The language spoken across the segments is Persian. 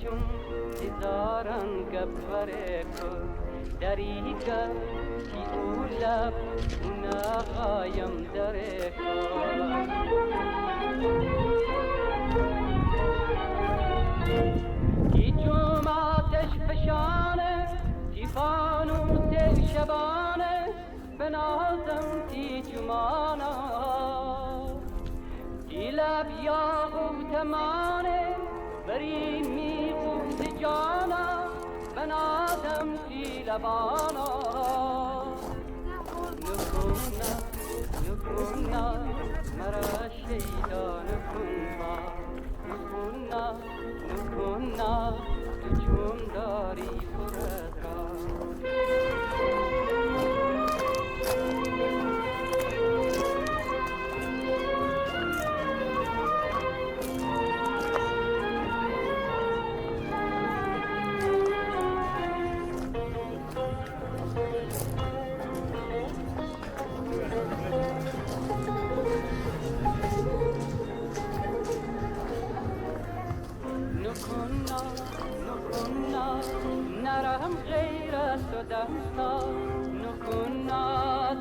چون هزاران گبره کن دریگه کی اولب نقایم دره کن کی چوم آتش فشانه کی فانوس شبانه بنازم کی جمانا کی لب یاقوت مانه بری میخوز جانا بنادم کی لبانا نکونا نکونا مرا شیدا نکن نکونا نکونا تو چون داری خورد را نرم غیر از تو دستا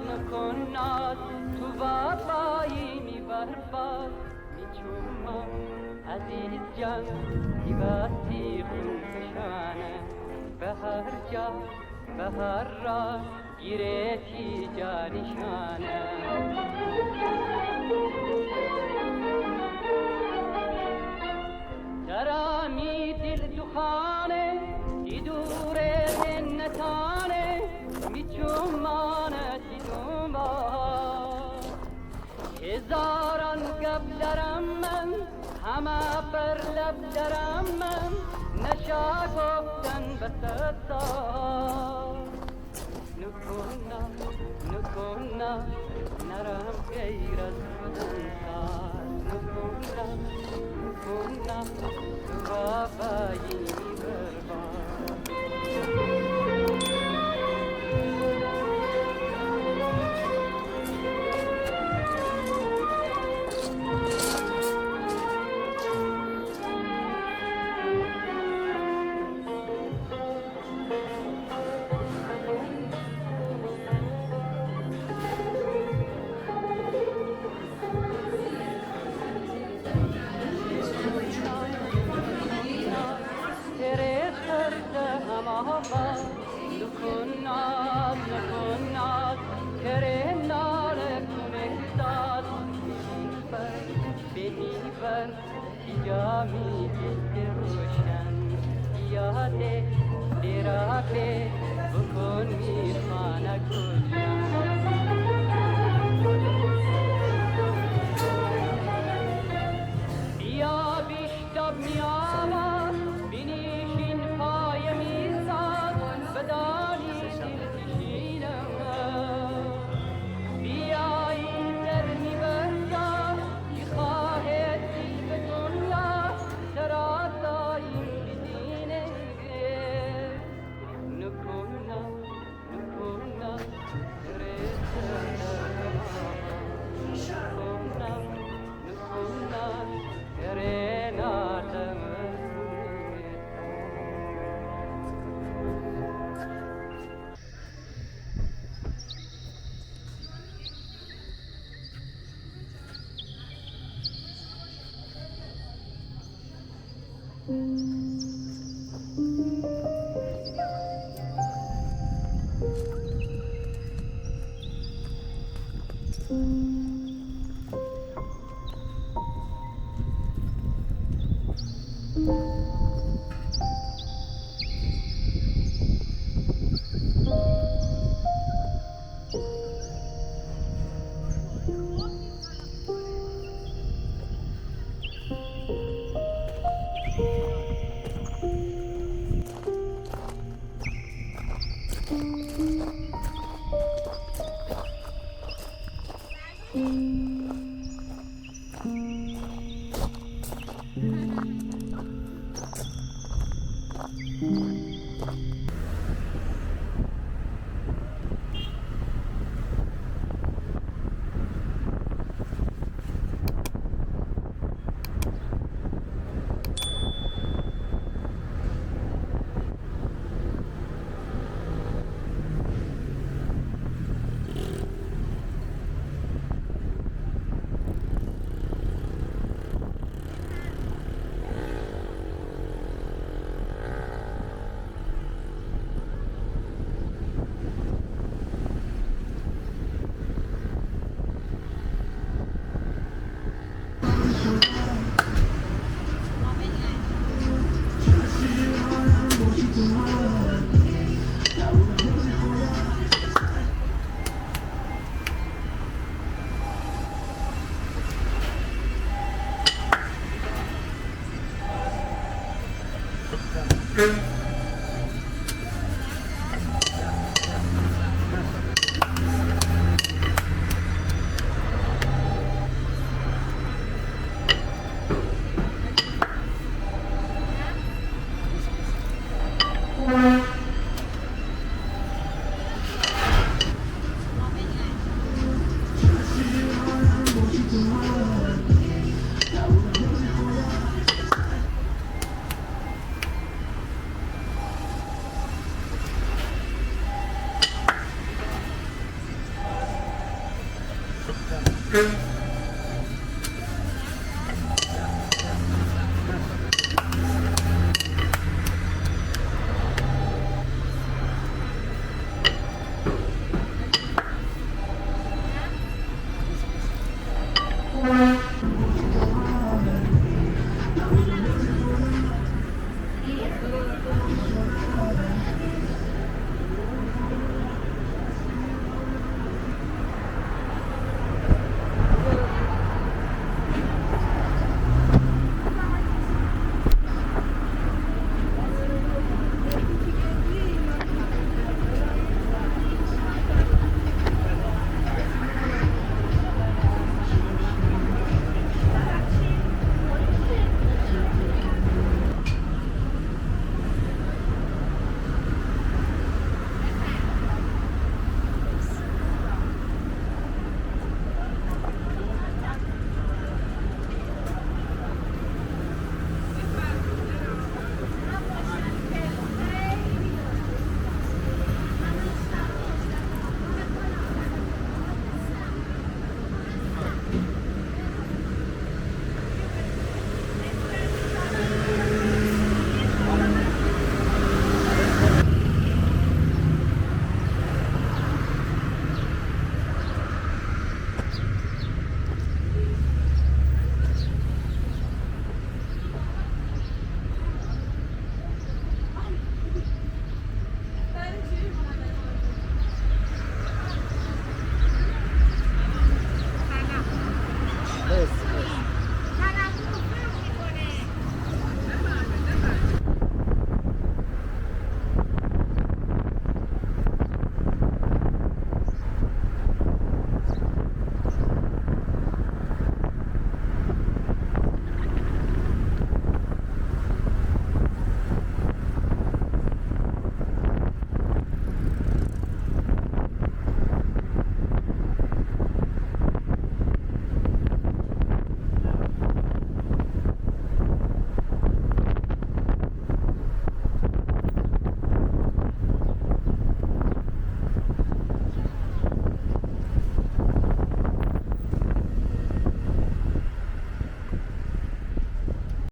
نکناد تو وفایی میبرباد میچومم عزیز جان دیوستی خون فشانه به هر جا به هر راه گیرتی جانشانه ترامی دل دخانه ای دوره زنتانه میچومانه تی دومان هزاران گب درم من همه بر لب درم من نشا گفتن بسد سال نکونا نرم غیر از خودم سال نکونا تو وفایی میبرباد نکناد کرم ناله کنستاد بینی بر جامی دل روشن یاده درابه بکن میخانه کشن بیا بیشتاب میامد بینیشین پای میزاد بدانی دل کشینم بیایی در میبرد که خواهد دل به دنیا سراسایی بدینه نکونا